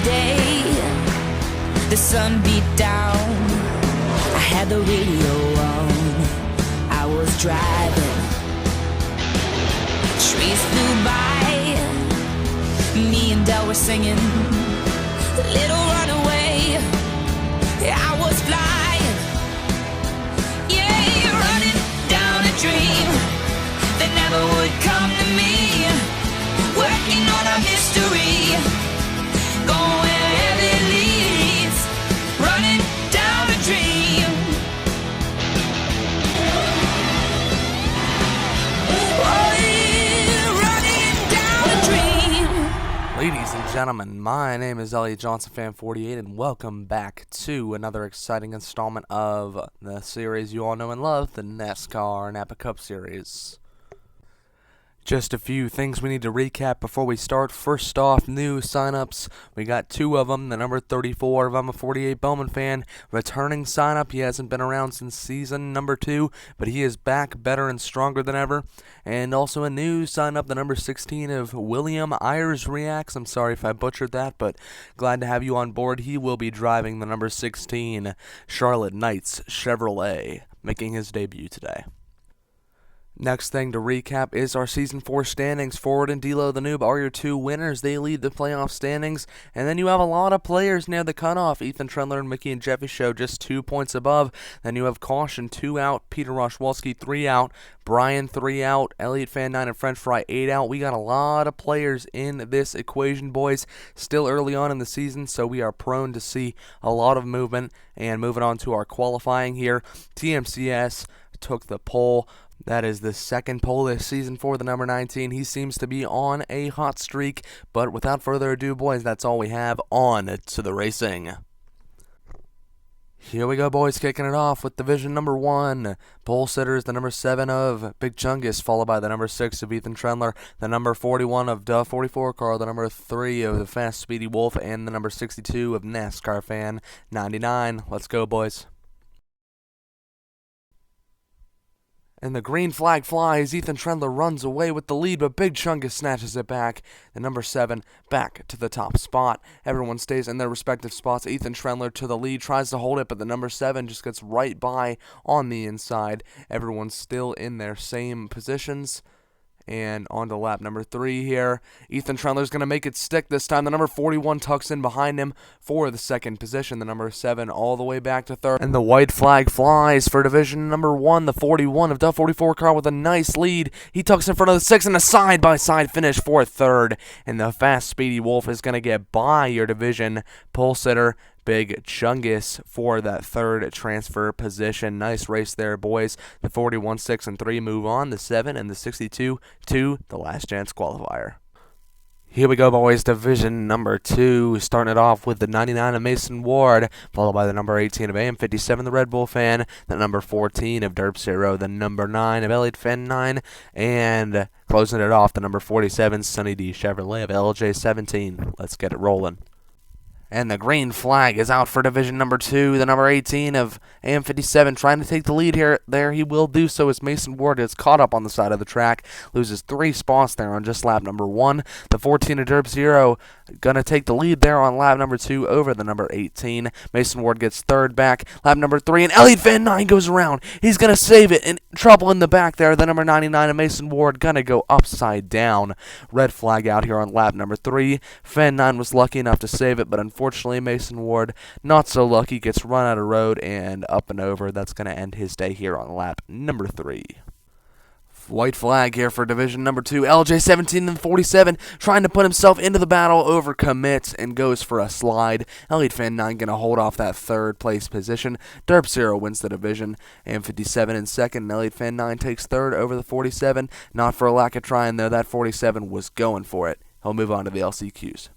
day, the sun beat down. I had the radio on, I was driving. Trees flew by, me and Del were singing Little Runaway. I was flying, yeah, running down a dream that never would come to me. Working on a mystery, going where it leads, running down a dream. Oh yeah, running down a dream. Ladies and gentlemen, my name is Elliot Johnson, Fan 48, and welcome back to another exciting installment of the series you all know and love, the NASCAR Napa Cup Series. Just a few things we need to recap before we start. First off, new signups. We got two of them. The number 34 of I'm a 48 Bowman fan, returning signup. He hasn't been around since season number 2, but he is back better and stronger than ever. And also a new signup, the number 16 of William Ayers Reacts. I'm sorry if I butchered that, but glad to have you on board. He will be driving the number 16 Charlotte Knights Chevrolet, making his debut today. Next thing to recap is our Season 4 standings. Ford and D'Lo the Noob are your two winners. They lead the playoff standings. And then you have a lot of players near the cutoff. Ethan Trendler and Mickey and Jeffy Show just 2 points above. Then you have Caution 2 out, Peter Roshwalski 3 out, Brian 3 out, Elliot Fan 9 and French Fry 8 out. We got a lot of players in this equation, boys. Still early on in the season, so we are prone to see a lot of movement. And moving on to our qualifying here, TMCS took the pole. That is the second pole this season for the number 19. He seems to be on a hot streak. But without further ado, boys, that's all we have. On to the racing. Here we go, boys, kicking it off with division number 1. Pole sitter is the number 7 of Big Chungus, followed by the number 6 of Ethan Trendler, the number 41 of Duh 44 Carl, the number 3 of the Fast Speedy Wolf, and the number 62 of NASCAR Fan 99. Let's go, boys. And the green flag flies. Ethan Trendler runs away with the lead, but Big Chungus snatches it back. The number 7 back to the top spot. Everyone stays in their respective spots. Ethan Trendler to the lead, tries to hold it, but the number 7 just gets right by on the inside. Everyone's still in their same positions. And on to lap number 3 here. Ethan Trendler's going to make it stick this time. The number 41 tucks in behind him for the second position. The number 7 all the way back to third. And the white flag flies for division number 1. The 41 of Duh 44 car with a nice lead. He tucks in front of the 6 and a side-by-side finish for third. And the Fast Speedy Wolf is going to get by your division pole sitter, Big Chungus, for that third transfer position. Nice race there, boys. The 41, 6, and 3 move on. The 7 and the 62 to the last chance qualifier. Here we go, boys. Division number 2. Starting it off with the 99 of Mason Ward, followed by the number 18 of AM57, the Red Bull Fan, the number 14 of Derp Zero, the number 9 of Elliot Fan 9, and closing it off, the number 47, Sunny D Chevrolet of LJ17. Let's get it rolling. And the green flag is out for division number 2. The number 18 of AM57 trying to take the lead here. There he will do so as Mason Ward is caught up on the side of the track. Loses 3 spots there on just lap number 1. The 14 of Derp Zero going to take the lead there on lap number 2 over the number 18. Mason Ward gets third back. Lap number 3 and Elliot Van 9 goes around. He's going to save it. In trouble in the back there. The number 99 of Mason Ward going to go upside down. Red flag out here on lap number 3. Fan 9 was lucky enough to save it, but unfortunately Mason Ward not so lucky, gets run out of road and up and over. That's going to end his day here on lap number 3. White flag here for division number 2. LJ17 and 47 trying to put himself into the battle, overcommits and goes for a slide. Elliot Fan 9 going to hold off that third place position. Derp Zero wins the division. AM57 in second. Elliot Fan 9 takes third over the 47. Not for a lack of trying though. That 47 was going for it. He'll move on to the LCQs.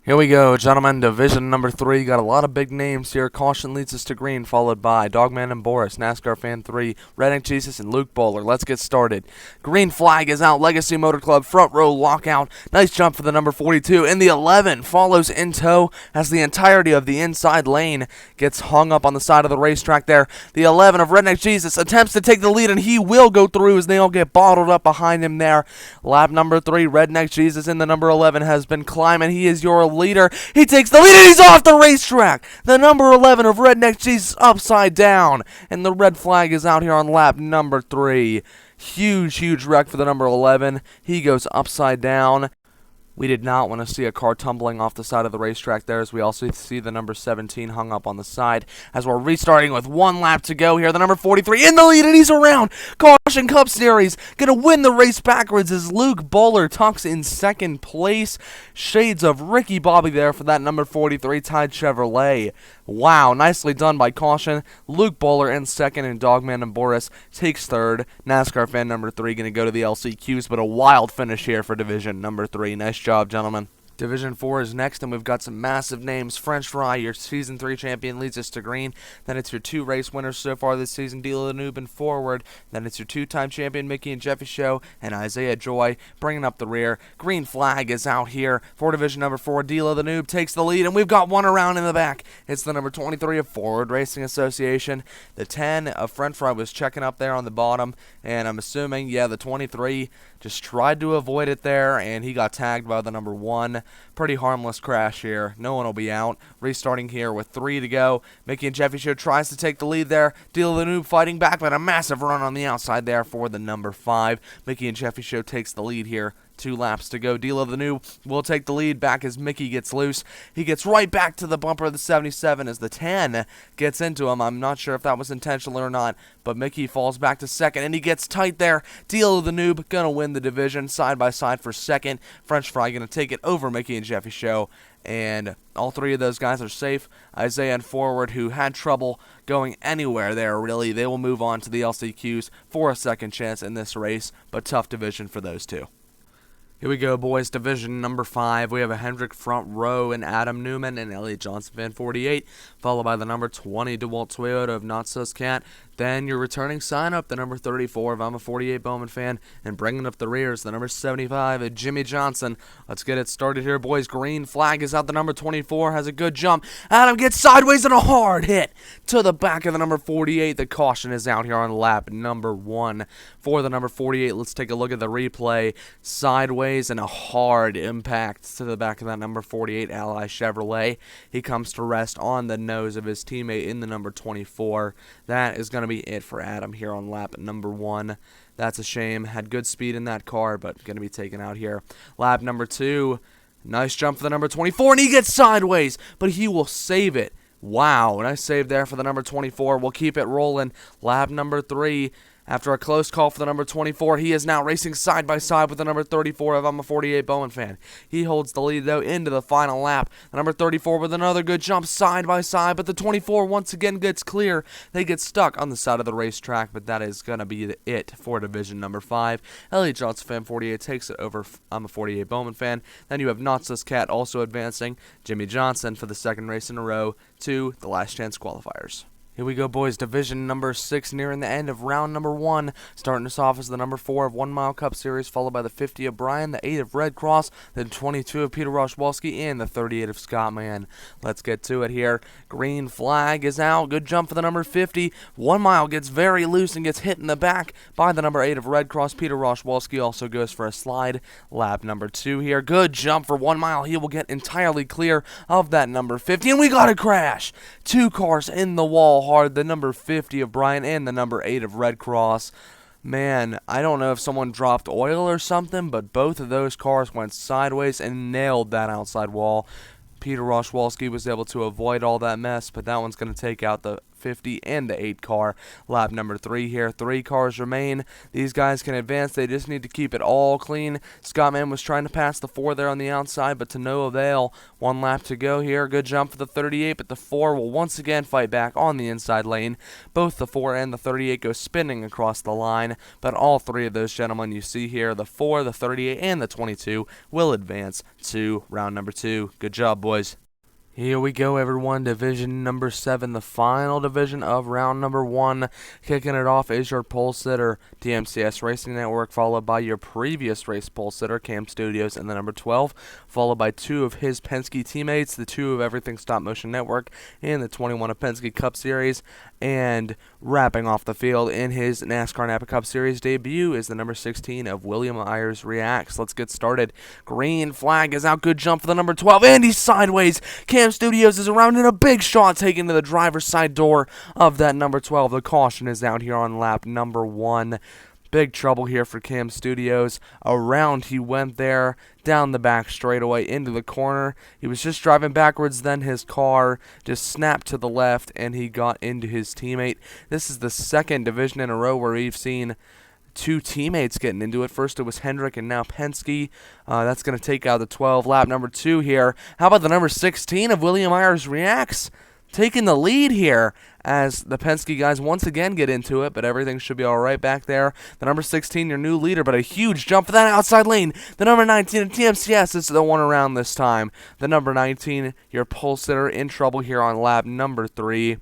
Here we go, gentlemen. Division number 3. Got a lot of big names here. Caution leads us to green, followed by Dogman and Boris, NASCAR Fan 3, Redneck Jesus, and Luke Bowler. Let's get started. Green flag is out. Legacy Motor Club front row lockout. Nice jump for the number 42. And the 11 follows in tow as the entirety of the inside lane gets hung up on the side of the racetrack there. The 11 of Redneck Jesus attempts to take the lead, and he will go through as they all get bottled up behind him there. Lap number 3, Redneck Jesus in the number 11 has been climbing. He is your leader. He takes the lead and he's off the racetrack. The number 11 of Redneck Cheese upside down. And the red flag is out here on lap number 3. Huge wreck for the number 11. He goes upside down. We did not want to see a car tumbling off the side of the racetrack there, as we also see the number 17 hung up on the side. As we're restarting with 1 lap to go here, the number 43 in the lead, and he's around. Caution Cup Series gonna win the race backwards as Luke Bowler tucks in second place. Shades of Ricky Bobby there for that number 43 Tide Chevrolet. Wow, nicely done by Caution. Luke Bowler in second, and Dogman and Boris takes third. NASCAR fan number 3 going to go to the LCQs, but a wild finish here for Division number 3. Nice job, gentlemen. Division 4 is next, and we've got some massive names. French Fry, your Season 3 champion, leads us to green. Then it's your 2 race winners so far this season, Deal of the Noob and Forward. Then it's your 2-time champion, Mickey and Jeffy Show, and Isaiah Joy bringing up the rear. Green flag is out here for Division number 4. Deal of the Noob takes the lead, and we've got one around in the back. It's the number 23 of Forward Racing Association. The 10 of French Fry was checking up there on the bottom, and I'm assuming, yeah, the 23 just tried to avoid it there, and he got tagged by the number 1. Pretty harmless crash here. No one will be out. Restarting here with 3 to go. Mickey and Jeffy Show tries to take the lead there. Deal of the Noob fighting back, but a massive run on the outside there for the number 5. Mickey and Jeffy Show takes the lead here. 2 laps to go. Deal of the Noob will take the lead back as Mickey gets loose. He gets right back to the bumper of the 77 as the 10 gets into him. I'm not sure if that was intentional or not, but Mickey falls back to second, and he gets tight there. Deal of the Noob gonna win the division side by side for second. French Fry gonna take it over Mickey and Jeffy Show, and all 3 of those guys are safe. Isaiah and Forward, who had trouble going anywhere there, really, they will move on to the LCQs for a second chance in this race, but tough division for those 2. Here we go, boys. Division number 5. We have a Hendrick front row and Adam Newman and Elliot Johnson fan 48, followed by the number 20 DeWalt Toyota of Not Sus Cat. Then your returning sign-up, the number 34 of I'm a 48 Bowman fan, and bringing up the rears, the number 75 of Jimmy Johnson. Let's get it started here, boys. Green flag is out. The number 24 has a good jump. Adam gets sideways and a hard hit to the back of the number 48. The caution is out here on lap number 1 for the number 48. Let's take a look at the replay. Sideways and a hard impact to the back of that number 48 Ally Chevrolet. He comes to rest on the nose of his teammate in the number 24. That is going to be it for Adam here on lap number 1. That's a shame. Had good speed in that car, but going to be taken out here. Lap number 2. Nice jump for the number 24, and he gets sideways, but he will save it. Wow, nice save there for the number 24. We'll keep it rolling. Lap number 3. After a close call for the number 24, he is now racing side by side with the number 34 of I'm a 48 Bowman fan. He holds the lead, though, into the final lap. The number 34 with another good jump side by side, but the 24 once again gets clear. They get stuck on the side of the racetrack, but that is going to be it for Division number 5. Elliot Johnson fan 48 takes it over I'm a 48 Bowman fan. Then you have Not Sus Cat also advancing. Jimmy Johnson for the second race in a row to the last chance qualifiers. Here we go, boys. Division number 6 nearing the end of round number 1. Starting us off is the number 4 of 1 Mile Cup Series, followed by the 50 of Brian, the 8 of Red Cross, the 22 of Peter Roshwalski, and the 38 of Scott Mann. Let's get to it here. Green flag is out. Good jump for the number 50. 1 Mile gets very loose and gets hit in the back by the number 8 of Red Cross. Peter Roshwalski also goes for a slide. Lap number 2 here. Good jump for 1 Mile. He will get entirely clear of that number 50, and we got a crash. 2 cars in the wall hard, the number 50 of Brian and the number 8 of Red Cross. Man, I don't know if someone dropped oil or something, but both of those cars went sideways and nailed that outside wall. Peter Roshwalski was able to avoid all that mess, but that one's going to take out the 50 and the 8 car. Lap number 3 here. 3 cars remain. These guys can advance. They just need to keep it all clean. Scott Mann was trying to pass the 4 there on the outside, but to no avail. 1 lap to go here. Good jump for the 38, but the 4 will once again fight back on the inside lane. Both the 4 and the 38 go spinning across the line, but all 3 of those gentlemen you see here, the 4, the 38, and the 22, will advance to round number 2. Good job, boys. Here we go, everyone. Division number 7, the final division of round number 1. Kicking it off is your pole sitter, TMCS Racing Network, followed by your previous race pole sitter, Cam Studios, and the number 12, followed by 2 of his Penske teammates, the 2 of Everything Stop Motion Network, and the 21 of Penske Cup Series. And wrapping off the field in his NASCAR Napa Cup Series debut is the number 16 of William Ayers Reacts. Let's get started. Green flag is out. Good jump for the number 12, and he's sideways. Cam Studios is around in a big shot taken to the driver's side door of that number 12. The caution is out here on lap number 1. Big trouble here for Cam Studios. Around he went there, down the back straightaway into the corner. He was just driving backwards, then his car just snapped to the left, and he got into his teammate. This is the second division in a row where we've seen 2 teammates getting into it. First it was Hendrick and now Penske. That's going to take out the 12. Lap number 2 here. How about the number 16 of William Ayers Reacts? Taking the lead here as the Penske guys once again get into it, but everything should be all right back there. The number 16, your new leader, but a huge jump for that outside lane. The number 19 of TMCS is the one around this time. The number 19, your pole sitter, in trouble here on lap number 3.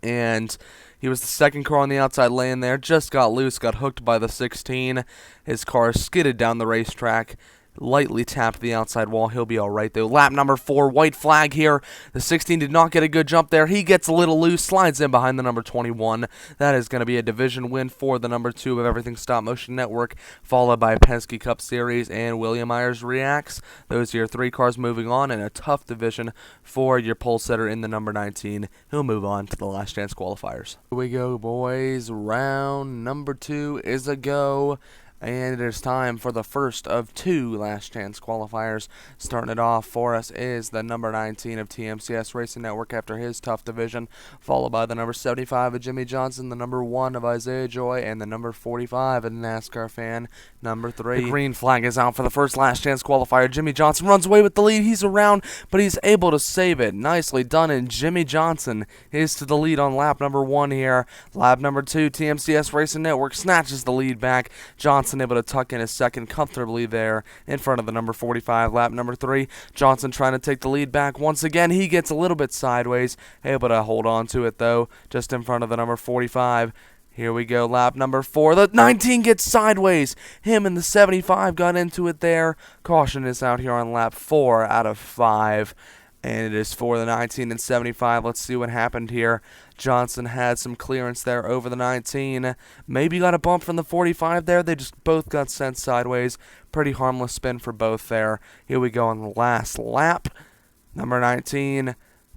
And he was the second car on the outside lane there, just got loose, got hooked by the 16. His car skidded down the racetrack, lightly tapped the outside wall. He'll be all right, though. Lap number 4, white flag here. The 16 did not get a good jump there. He gets a little loose, slides in behind the number 21. That is going to be a division win for the number 2 of Everything Stop Motion Network, followed by Penske Cup Series and William Ayers Reacts. Those are your 3 cars moving on, and a tough division for your pole sitter in the number 19. He'll move on to the last chance qualifiers. Here we go, boys. Round number 2 is a go. And it is time for the first of 2 last chance qualifiers. Starting it off for us is the number 19 of TMCS Racing Network after his tough division, followed by the number 75 of Jimmy Johnson, the number 1 of Isaiah Joy, and the number 45 of NASCAR Fan, number 3. The green flag is out for the first last chance qualifier. Jimmy Johnson runs away with the lead. He's around, but he's able to save it. Nicely done, and Jimmy Johnson is to the lead on lap number 1 here. Lap number 2, TMCS Racing Network snatches the lead back. Johnson able to tuck in his second comfortably there in front of the number 45. Lap number 3, Johnson trying to take the lead back once again. He gets a little bit sideways, able to hold on to it though, just in front of the number 45. Here we go, lap number 4. The 19 gets sideways. Him and the 75 got into it there. Caution is out here on lap 4 out of 5. And it is for the 19 and 75. Let's see what happened here. Johnson had some clearance there over the 19. Maybe got a bump from the 45 there. They just both got sent sideways. Pretty harmless spin for both there. Here we go on the last lap. Number 19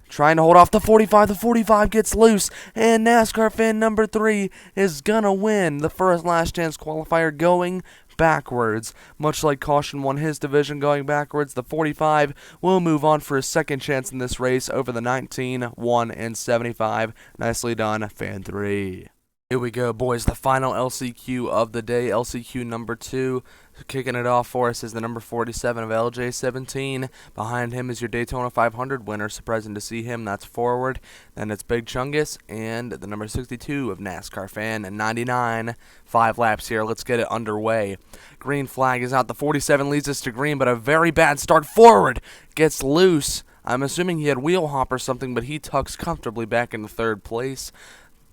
trying to hold off the 45. The 45 gets loose. And NASCAR Fan number 3 is going to win the first last chance qualifier going backwards. Much like Caution won his division going backwards, the 45 will move on for his second chance in this race over the 19, 1, and 75. Nicely done, Fan 3. Here we go, boys. The final LCQ of the day, LCQ number 2. Kicking it off for us is the number 47 of LJ17. Behind him is your Daytona 500 winner. Surprising to see him. That's forward. Then it's Big Chungus and the number 62 of NASCAR Fan and 99. 5 laps here. Let's get it underway. Green flag is out. The 47 leads us to green, but a very bad start forward. Gets loose. I'm assuming he had wheel hop or something, but he tucks comfortably back into 3rd place.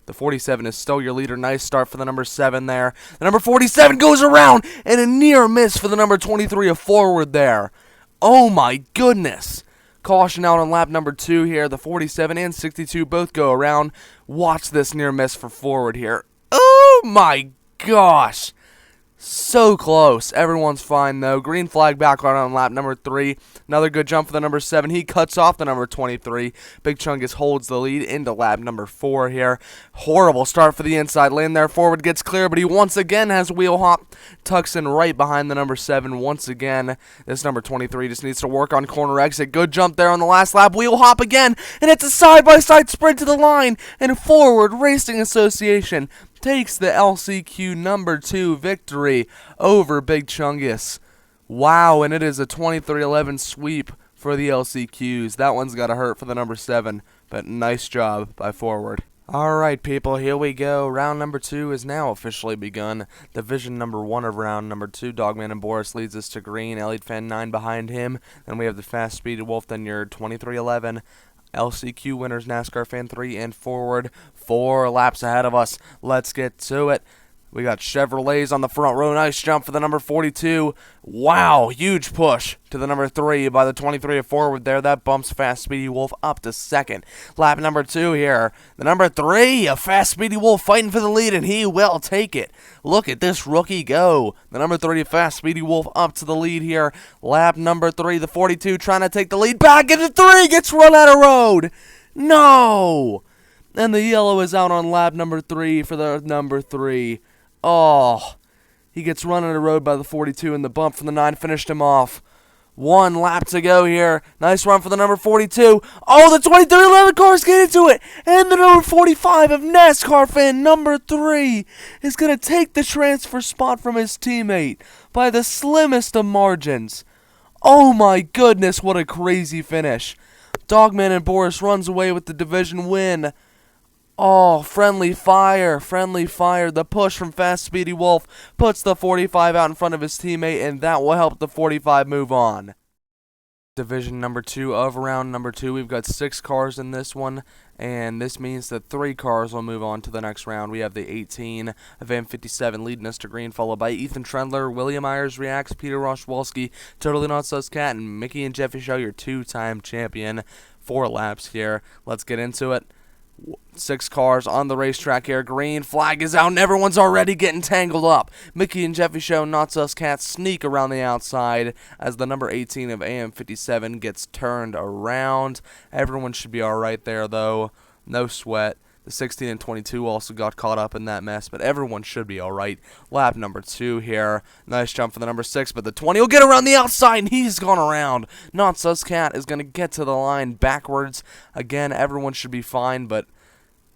The 47 is still your leader. Nice start for the number 7 there. The number 47 goes around, and a near miss for the number 23 of forward there. Oh my goodness. Caution out on lap number 2 here. The 47 and 62 both go around. Watch this near miss for forward here. Oh my gosh. So close. Everyone's fine, though. Green flag back on lap number 3. Another good jump for the number 7. He cuts off the number 23. Big Chungus holds the lead into lap number 4 here. Horrible start for the inside lane there. Forward gets clear, but he once again has wheel hop. Tucks in right behind the number 7 once again. This number 23 just needs to work on corner exit. Good jump there on the last lap. Wheel hop again, and it's a side-by-side sprint to the line. And Forward Racing Association takes the LCQ number 2 victory over Big Chungus. Wow, and it is a 23-11 sweep for the LCQs. That one's got to hurt for the number 7, but nice job by Forward. Alright, people, here we go. Round number 2 is now officially begun. Division number 1 of round number 2. Dogman and Boris leads us to green. Elliott Fan 9 behind him. Then we have the Fast Speed Wolf, then your 2311. LCQ winners, NASCAR Fan 3 and forward. 4 laps ahead of us. Let's get to it. We got Chevrolets on the front row. Nice jump for the number 42. Wow, huge push to the number 3 by the 23 forward there. That bumps Fast Speedy Wolf up to second. Lap number 2 here. The number 3, a Fast Speedy Wolf fighting for the lead, and he will take it. Look at this rookie go. The number 3, Fast Speedy Wolf, up to the lead here. Lap number 3, the 42 trying to take the lead. Back into 3, gets run out of road. No! And the yellow is out on lap number 3 for the number 3. Oh, he gets run on the road by the 42, and the bump from the 9 finished him off. 1 lap to go here. Nice run for the number 42. Oh, the 2311 cars get into it. And the number 45 of NASCAR Fan number 3 is going to take the transfer spot from his teammate by the slimmest of margins. Oh my goodness, what a crazy finish. Dogman and Boris runs away with the division win. Oh, friendly fire. The push from Fast Speedy Wolf puts the 45 out in front of his teammate, and that will help the 45 move on. Division number 2 of round number 2. We've got 6 cars in this one, and this means that 3 cars will move on to the next round. We have the 18 of M57 leading us to green, followed by Ethan Trendler, William Myers reacts, Peter Roshwalski, Totally Not Sus Cat, and Mickey and Jeffy Show, your 2-time champion. 4 laps here. Let's get into it. 6 cars on the racetrack here. Green flag is out, and everyone's already getting tangled up. Mickey and Jeffy Show, Not Sus Cat sneak around the outside as the number 18 of AM57 gets turned around. Everyone should be alright there, though. No sweat. The 16 and 22 also got caught up in that mess, but everyone should be alright. Lap number 2 here. Nice jump for the number 6, but the 20 will get around the outside, and he's gone around. Not Sus Cat is going to get to the line backwards. Again, everyone should be fine, but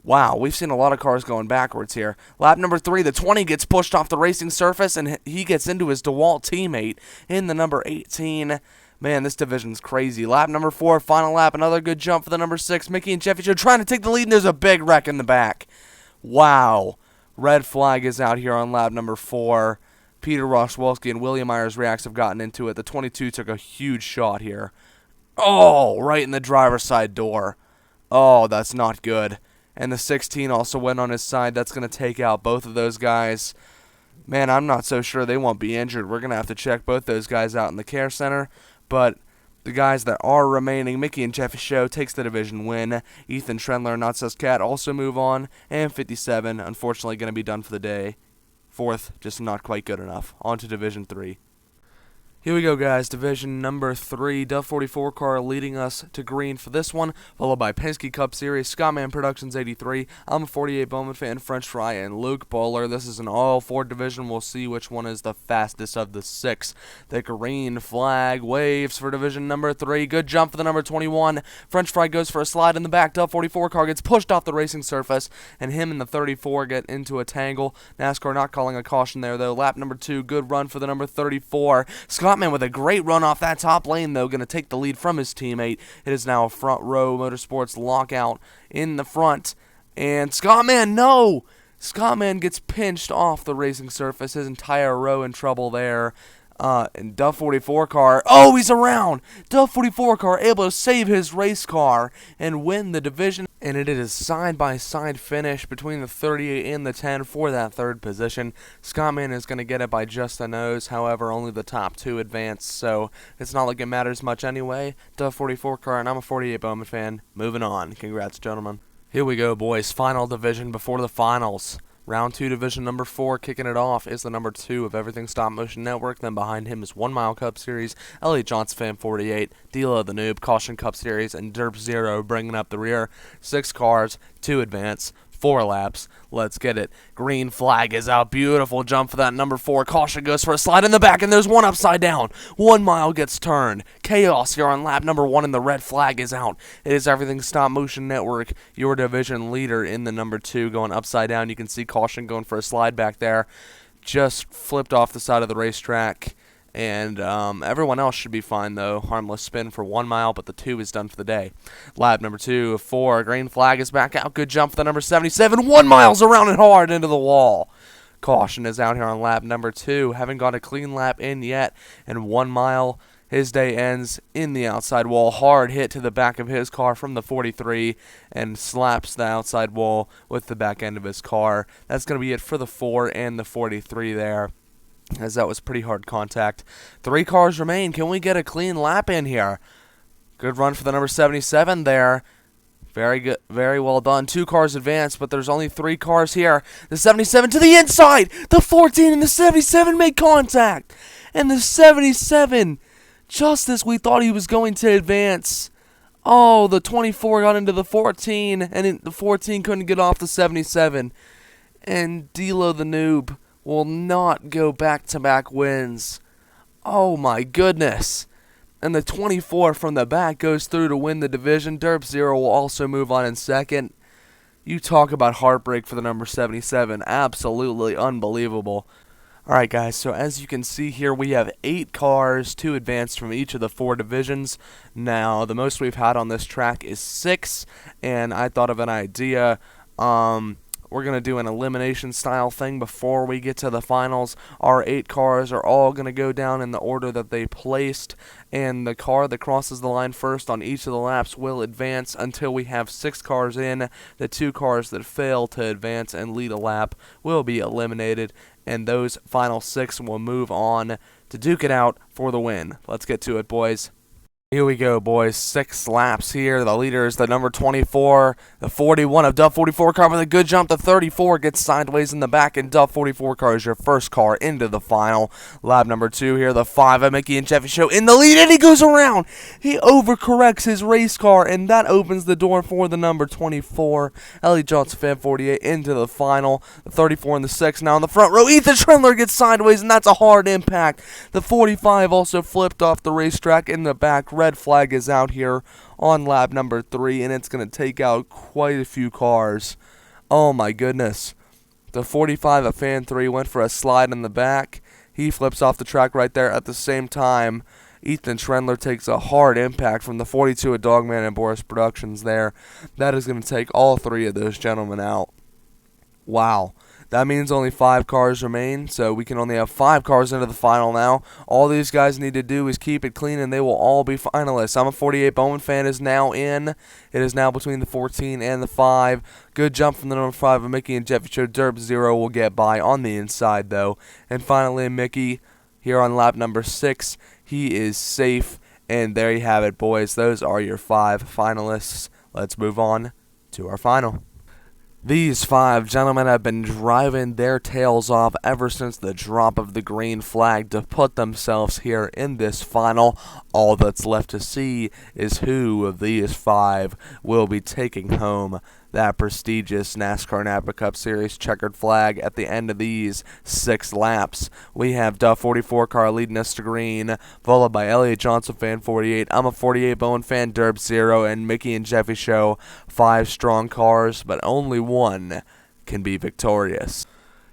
wow, we've seen a lot of cars going backwards here. Lap number 3, the 20 gets pushed off the racing surface, and he gets into his DeWalt teammate in the number 18. Man, this division's crazy. Lap number 4, final lap, another good jump for the number 6. Mickey and Jeffy Show trying to take the lead, and there's a big wreck in the back. Wow. Red flag is out here on lap number 4. Peter Roshwalski and William Myers Reacts have gotten into it. The 22 took a huge shot here. Oh, right in the driver's side door. Oh, that's not good. And the 16 also went on his side. That's going to take out both of those guys. Man, I'm not so sure they won't be injured. We're going to have to check both those guys out in the care center. But the guys that are remaining, Mickey and Jeffy Show takes the division win. Ethan Trendler and Not Sus Cat also move on. And 57, unfortunately, going to be done for the day. 4th, just not quite good enough. On to Division 3. Here we go, guys. Division number 3. Duff 44 car leading us to green for this one, followed by Penske Cup Series, Scottman Productions 83. I'm a 48 Bowman fan, French Fry, and Luke Bowler. This is an all-4 division. We'll see which one is the fastest of the 6. The green flag waves for division number 3. Good jump for the number 21. French Fry goes for a slide in the back. Duff 44 car gets pushed off the racing surface, and him and the 34 get into a tangle. NASCAR not calling a caution there, though. Lap number 2, good run for the number 34. Scottman with a great run off that top lane, though, going to take the lead from his teammate. It is now a front row motorsports lockout in the front. And Scottman, no! Scottman gets pinched off the racing surface. His entire row in trouble there. And Duff 44 car, oh, he's around! Duff 44 car able to save his race car and win the division. And it is side-by-side finish between the 38 and the 10 for that 3rd position. Scottman is going to get it by just the nose. However, only the top 2 advance, so it's not like it matters much anyway. Duff 44 car, and I'm a 48 Bowman fan. Moving on. Congrats, gentlemen. Here we go, boys. Final division before the finals. Round 2, division number 4, kicking it off is the number 2 of Everything Stop Motion Network. Then behind him is 1 Mile Cup Series, Elliott Johnson Fan 48, D'Lo the Noob, Caution Cup Series, and Derp Zero bringing up the rear. 6 cars, 2 advance, 4 laps. Let's get it. Green flag is out. Beautiful jump for that number 4. Caution goes for a slide in the back, and there's one upside down. 1 mile gets turned. Chaos here on lap number 1, and the red flag is out. It is Everything Stop Motion Network, your division leader in the number 2, going upside down. You can see Caution going for a slide back there. Just flipped off the side of the racetrack. And everyone else should be fine, though. Harmless spin for 1 mile, but the 2 is done for the day. Lap number 2 of 4. Green flag is back out. Good jump for the number 77. 1 mile's around and hard into the wall. Caution is out here on lap number 2. Haven't got a clean lap in yet. And 1 mile, his day ends in the outside wall. Hard hit to the back of his car from the 43 and slaps the outside wall with the back end of his car. That's going to be it for the 4 and the 43 there, as that was pretty hard contact. 3 cars remain. Can we get a clean lap in here? Good run for the number 77 there. Very good, very well done. 2 cars advanced, but there's only 3 cars here. The 77 to the inside. The 14 and the 77 make contact. And the 77, just as we thought he was going to advance. Oh, the 24 got into the 14, and the 14 couldn't get off the 77. And D'Lo the noob will not go back-to-back wins. Oh my goodness. And the 24 from the back goes through to win the division. Derp Zero will also move on in second. You talk about heartbreak for the number 77. Absolutely unbelievable. Alright guys, so as you can see here, we have 8 cars, 2 advanced from each of the 4 divisions. Now, the most we've had on this track is 6, and I thought of an idea. We're going to do an elimination style thing before we get to the finals. Our 8 cars are all going to go down in the order that they placed, and the car that crosses the line first on each of the laps will advance until we have 6 cars in. The 2 cars that fail to advance and lead a lap will be eliminated, and those final 6 will move on to duke it out for the win. Let's get to it, boys. Here we go, boys. 6 laps here. The leader is the number 24, the 41 of Duff 44 car with a good jump. The 34 gets sideways in the back, and Duff 44 car is your first car into the final. Lap number 2 here, the 5 of Mickey and Jeffy Show in the lead, and he goes around. He overcorrects his race car, and that opens the door for the number 24, Ellie Johnson Fan 48, into the final. The 34 and the 6 now in the front row. Ethan Trendler gets sideways, and that's a hard impact. The 45 also flipped off the racetrack in the back. Red flag is out here on lap number 3, and it's going to take out quite a few cars. Oh my goodness. The 45 of Fan 3 went for a slide in the back. He flips off the track right there. At the same time, Ethan Trendler takes a hard impact from the 42 of Dogman and Boris Productions there. That is going to take all 3 of those gentlemen out. Wow. That means only 5 cars remain, so we can only have 5 cars into the final now. All these guys need to do is keep it clean, and they will all be finalists. I'm a 48 Bowman fan is now in. It is now between the 14 and the 5. Good jump from the number 5 of Mickey and Jeffy Show. Derp Zero will get by on the inside, though. And finally, Mickey, here on lap number 6, he is safe. And there you have it, boys. Those are your 5 finalists. Let's move on to our final. These 5 gentlemen have been driving their tails off ever since the drop of the green flag to put themselves here in this final. All that's left to see is who of these 5 will be taking home that prestigious NASCAR Napa Cup Series checkered flag at the end of these 6 laps. We have Duff 44 car leading us to green, followed by Elliot Johnson Fan 48. I'm a 48 Bowen fan, Derp Zero, and Mickey and Jeffy Show. 5 strong cars, but only one can be victorious.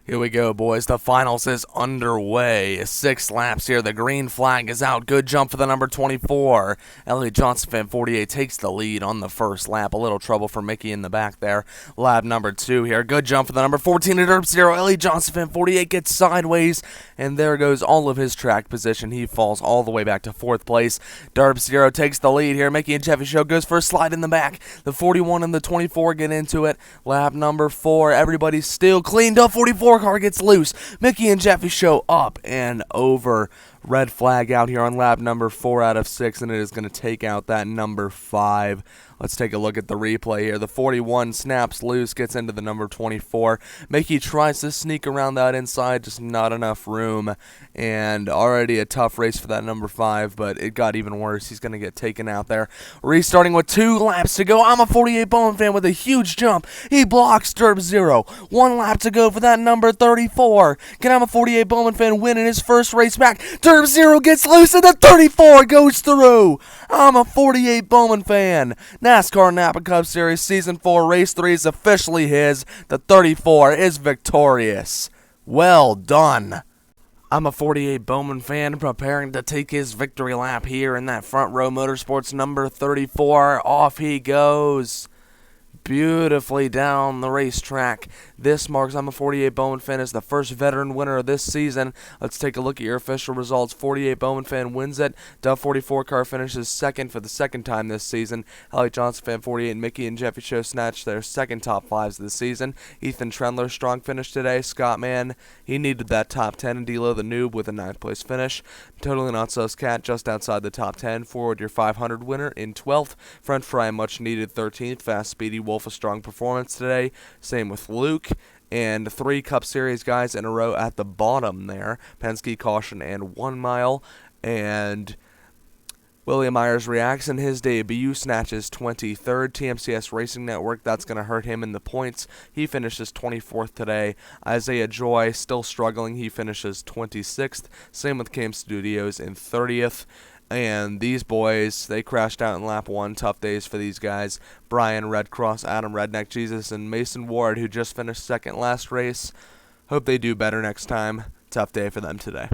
Here we go, boys. The finals is underway. 6 laps here. The green flag is out. Good jump for the number 24. Elliot Johnson Fan 48 takes the lead on the first lap. A little trouble for Mickey in the back there. Lap number 2 here. Good jump for the number 14 at Derp Zero. Elliot Johnson Fan 48 gets sideways, and there goes all of his track position. He falls all the way back to 4th place. Derp Zero takes the lead here. Mickey and Jeffy Show goes for a slide in the back. The 41 and the 24 get into it. Lap number 4. Everybody's still clean. Duff 44 car gets loose. Mickey and Jeffy Show up and over. Red flag out here on lap number 4 out of 6, and it is going to take out that number 5. Let's take a look at the replay here. The 41 snaps loose, gets into the number 24. Mickey tries to sneak around that inside, just not enough room. And already a tough race for that number 5, but it got even worse. He's going to get taken out there. Restarting with 2 laps to go. I'm a 48 Bowman fan with a huge jump. He blocks Derp Zero. 1 lap to go for that number 34. Can I'm a 48 Bowman fan win in his first race back? Derp Zero gets loose, and the 34 goes through. I'm a 48 Bowman fan. NASCAR Napa Cup Series Season 4 Race 3 is officially his. The 34 is victorious. Well done. I'm a 48 Bowman fan preparing to take his victory lap here in that front row motorsports number 34. Off he goes. Beautifully down the racetrack. This marks, I'm a 48 Bowman fan, as the first veteran winner of this season. Let's take a look at your official results. 48 Bowman fan wins it. Dove 44 car finishes second for the second time this season. Ellie Johnson fan 48 and Mickey and Jeffy Show snatched their second top fives of the season. Ethan Trendler strong finish today. Scott Mann, he needed that top 10, and D'Lo the Noob with a 9th place finish. Totally Not So's Cat just outside the top 10. Forward your 500 winner in 12th. French Fry much needed 13th. Fast Speedy Wolf a strong performance today. Same with Luke. And 3 Cup Series guys in a row at the bottom there. Penske Caution and 1 mile. And William Myers reacts in his debut, snatches 23rd. TMCS Racing Network, that's going to hurt him in the points. He finishes 24th today. Isaiah Joy still struggling. He finishes 26th. Same with Cam Studios in 30th. And these boys, they crashed out in lap 1. Tough days for these guys. Brian Red Cross, Adam Redneck Jesus, and Mason Ward, who just finished second last race. Hope they do better next time. Tough day for them today.